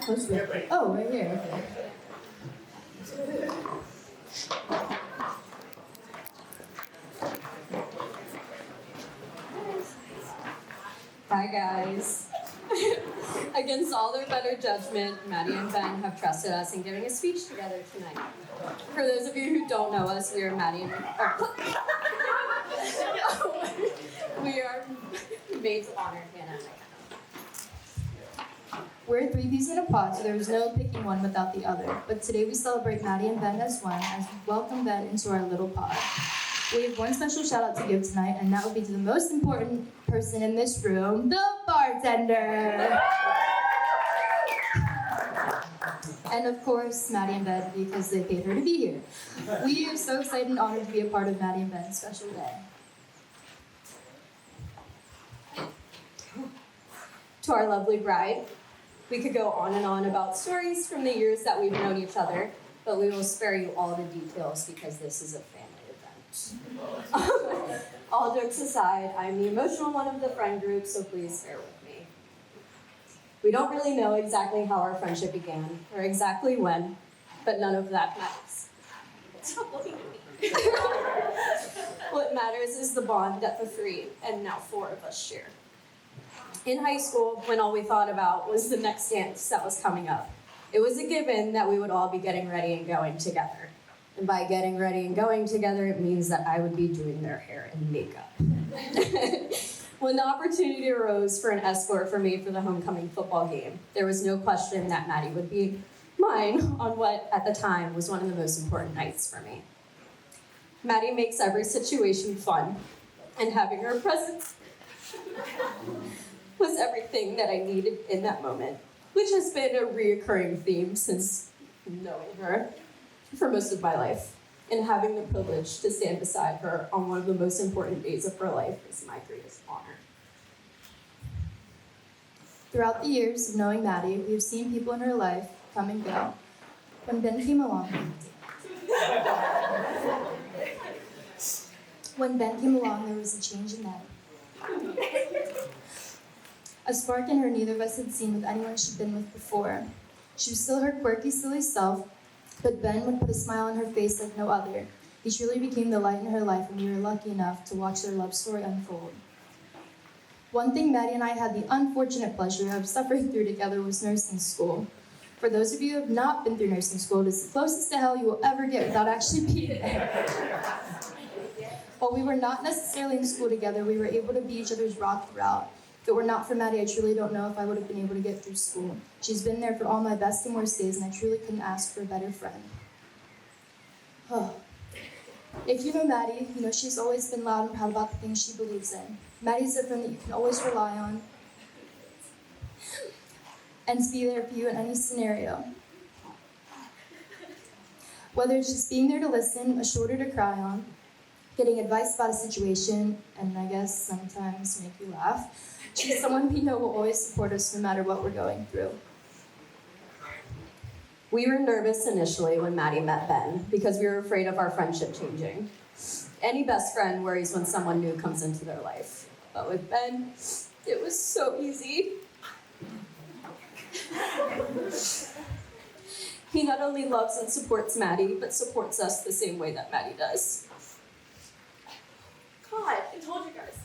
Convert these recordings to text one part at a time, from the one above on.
Close to it. Oh, right here. Okay. Hi, guys. Against all their better judgment, Maddie and Ben have trusted us in giving a speech together tonight. For those of you who don't know us, we are Maddie and we are maids of honor, Hannah and I. We're three peas in a pod, so there was no picking one without the other. But today we celebrate Maddie and Ben as one, as we welcome Ben into our little pod. We have one special shout out to give tonight, and that would be to the most important person in this room, the bartender. And of course, Maddie and Ben, because they paid her to be here. We are so excited and honored to be a part of Maddie and Ben's special day. To our lovely bride, we could go on and on about stories from the years that we've known each other, but we will spare you all the details because this is a family event. All jokes aside, I'm the emotional one of the friend group, so please bear with me. We don't really know exactly how our friendship began or exactly when, but none of that matters. Stop looking at me. What matters is the bond that the three, and now four of us share. In high school, when all we thought about was the next dance that was coming up, it was a given that we would all be getting ready and going together. And by getting ready and going together, it means that I would be doing their hair and makeup. When the opportunity arose for an escort for me for the homecoming football game, there was no question that Maddie would be mine on what, at the time, was one of the most important nights for me. Maddie makes every situation fun, and having her presence was everything that I needed in that moment, which has been a reoccurring theme since knowing her for most of my life. And having the privilege to stand beside her on one of the most important days of her life is my greatest honor. Throughout the years of knowing Maddie, we have seen people in her life come and go. When Ben came along, there was a change in Maddie. A spark in her neither of us had seen with anyone she'd been with before. She was still her quirky, silly self, but Ben would put a smile on her face like no other. He truly became the light in her life, and we were lucky enough to watch their love story unfold. One thing Maddie and I had the unfortunate pleasure of suffering through together was nursing school. For those of you who have not been through nursing school, it is the closest to hell you will ever get without actually being there. While we were not necessarily in school together, we were able to be each other's rock throughout. If it were not for Maddie, I truly don't know if I would have been able to get through school. She's been there for all my best and worst days, and I truly couldn't ask for a better friend. If you know Maddie, you know she's always been loud and proud about the things she believes in. Maddie's a friend that you can always rely on and to be there for you in any scenario. Whether it's just being there to listen, a shoulder to cry on, getting advice about a situation, and I guess sometimes make you laugh. She's someone we know will always support us no matter what we're going through. We were nervous initially when Maddie met Ben because we were afraid of our friendship changing. Any best friend worries when someone new comes into their life. But with Ben, it was so easy. He not only loves and supports Maddie, but supports us the same way that Maddie does. God, I told you guys.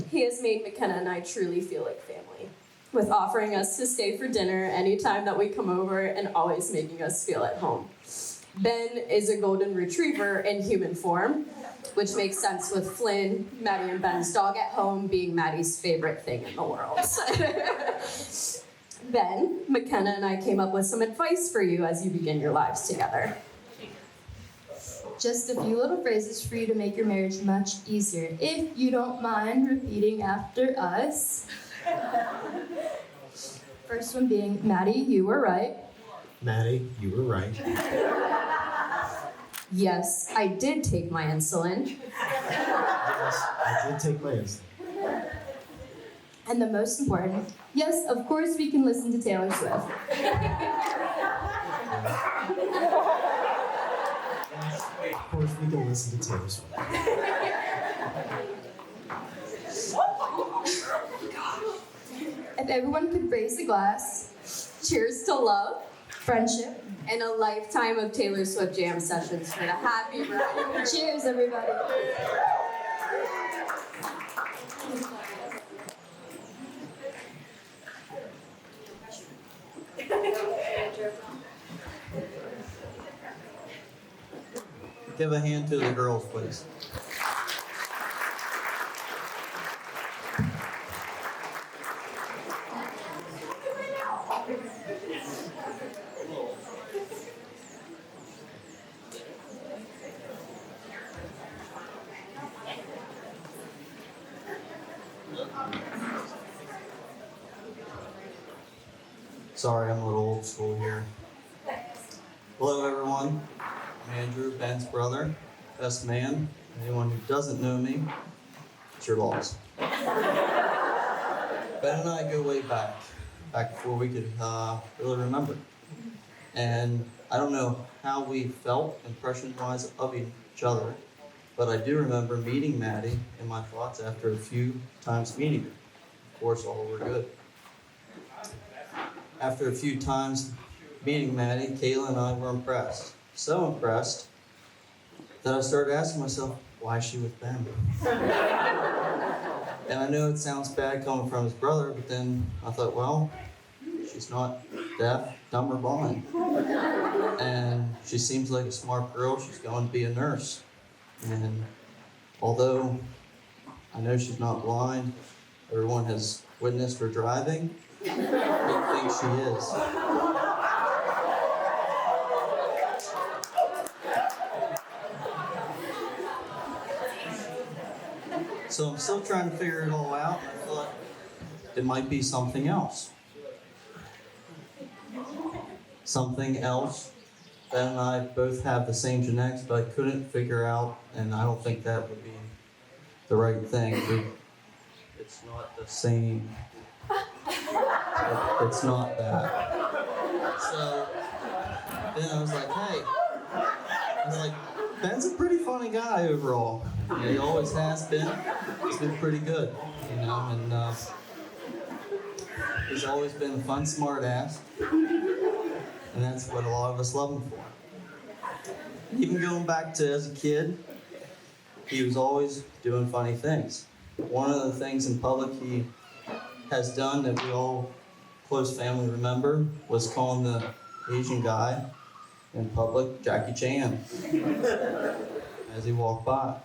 He has made McKenna and I truly feel like family, with offering us to stay for dinner anytime that we come over and always making us feel at home. Ben is a golden retriever in human form, which makes sense with Flynn, Maddie and Ben's dog at home, being Maddie's favorite thing in the world. Then, McKenna and I came up with some advice for you as you begin your lives together. Just a few little phrases for you to make your marriage much easier, if you don't mind repeating after us. First one being, Maddie, you were right. Maddie, you were right. Yes, I did take my insulin. Yes, I did take my insulin. And the most important, yes, of course we can listen to Taylor Swift. Of course, we can listen to Taylor Swift. If everyone could raise a glass, Cheers to love friendship. and a lifetime of Taylor Swift jam sessions for the happy bride. Cheers, everybody. Give a hand to the girls, please. Sorry, I'm a little old school here. Hello, everyone. I'm Andrew, Ben's brother, best man. Anyone who doesn't know me, it's your loss. Ben and I go way back before we could really remember. And I don't know how we felt impression-wise of each other, but I do remember meeting Maddie in my thoughts after a few times meeting her. Of course, all were good. After a few times meeting Maddie, Kayla and I were impressed. So impressed that I started asking myself, why is she with Ben? And I know it sounds bad coming from his brother, but then I thought, well, she's not deaf, dumb, or blind. And she seems like a smart girl. She's going to be a nurse. And although I know she's not blind, everyone has witnessed her driving, I think she is. So I'm still trying to figure it all out, and I thought it might be something else. Something else. Ben and I both have the same genetics, but I couldn't figure out, and I don't think that would be the right thing. It's not the same. It's not that. So then I was like, Ben's a pretty funny guy overall. Yeah, he always has been. He's been pretty good, you know, and he's always been a fun, smart ass. And that's what a lot of us love him for. Even going back to as a kid, he was always doing funny things. One of the things in public he has done that we all close family remember was calling the Asian guy in public Jackie Chan as he walked by.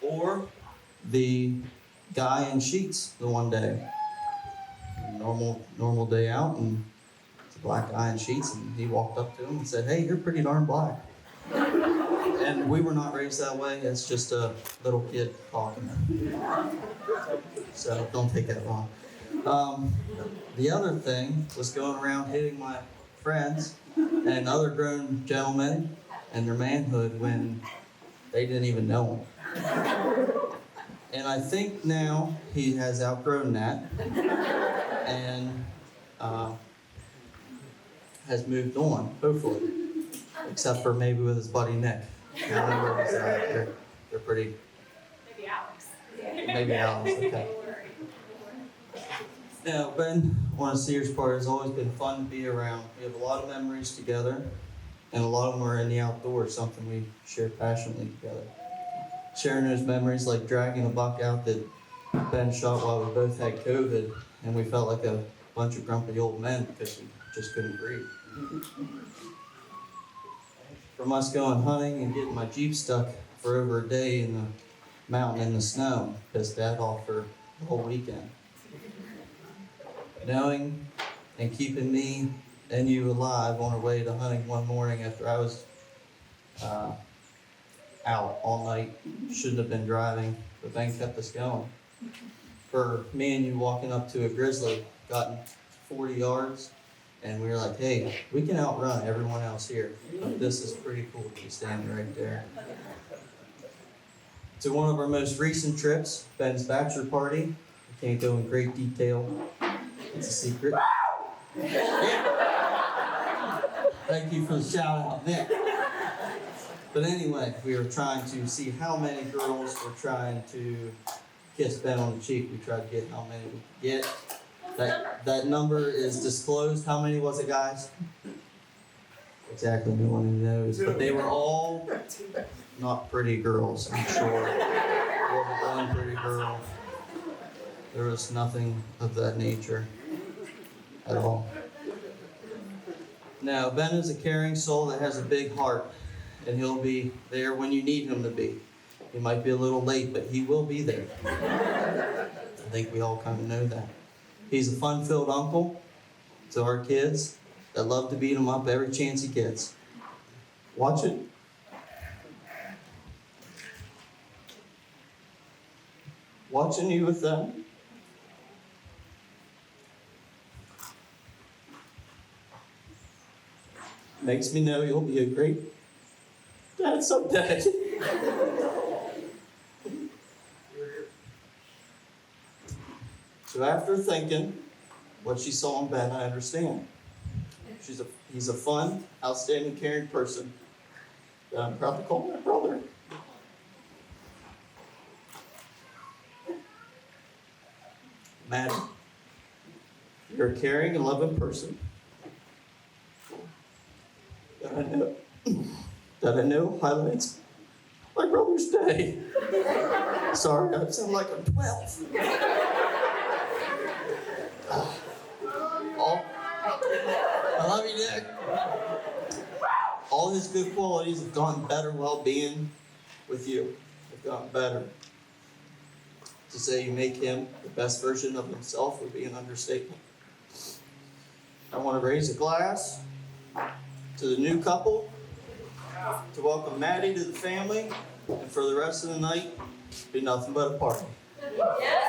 Or the guy in sheets the one day. Normal day out, and it's a black guy in sheets, and he walked up to him and said, "Hey, you're pretty darn black." And we were not raised that way. It's just a little kid talking. So don't take that wrong. The other thing was going around hitting my friends and other grown gentlemen and their manhood when they didn't even know him. And I think now he has outgrown that and has moved on, hopefully. Except for maybe with his buddy Nick. I don't know where he's at. They're pretty... Maybe Alex. Maybe Alex, okay. Now, Ben, on a serious part, has always been fun to be around. We have a lot of memories together, and a lot of them are in the outdoors, something we share passionately together. Sharing those memories like dragging a buck out that Ben shot while we both had COVID, and we felt like a bunch of grumpy old men because we just couldn't breathe. From us going hunting and getting my Jeep stuck for over a day in the mountain in the snow, pissed Dad off for the whole weekend. Knowing and keeping me and you alive on our way to hunting one morning after I was out all night. Shouldn't have been driving, but Ben kept us going. For me and you walking up to a grizzly, gotten 40 yards, and we were like, hey, we can outrun everyone else here, but this is pretty cool to be standing right there. To one of our most recent trips, Ben's bachelor party. I can't go in great detail. It's a secret. Yeah. Thank you for the shout out, Nick. But anyway, we were trying to see how many girls were trying to kiss Ben on the cheek. We tried to get how many we could get. That number is disclosed. How many was it, guys? Exactly, no one knows. But they were all not pretty girls, I'm sure. There wasn't one pretty girl. There was nothing of that nature at all. Now, Ben is a caring soul that has a big heart, and he'll be there when you need him to be. He might be a little late, but he will be there. I think we all kind of know that. He's a fun-filled uncle to our kids that love to beat him up every chance he gets. Watch it. Watching you with them. Makes me know you'll be a great dad someday. So after thinking what she saw in Ben, I understand. He's a fun, outstanding, caring person that I'm proud to call my brother. Maddie, you're a caring and loving person that I know highlights my brother's day. Sorry, I sound like I'm 12. I love you, Nick. All his good qualities have gotten better while being with you. Have gotten better. To say you make him the best version of himself would be an understatement. I want to raise a glass to the new couple, to welcome Maddie to the family, and for the rest of the night, be nothing but a party. Yes.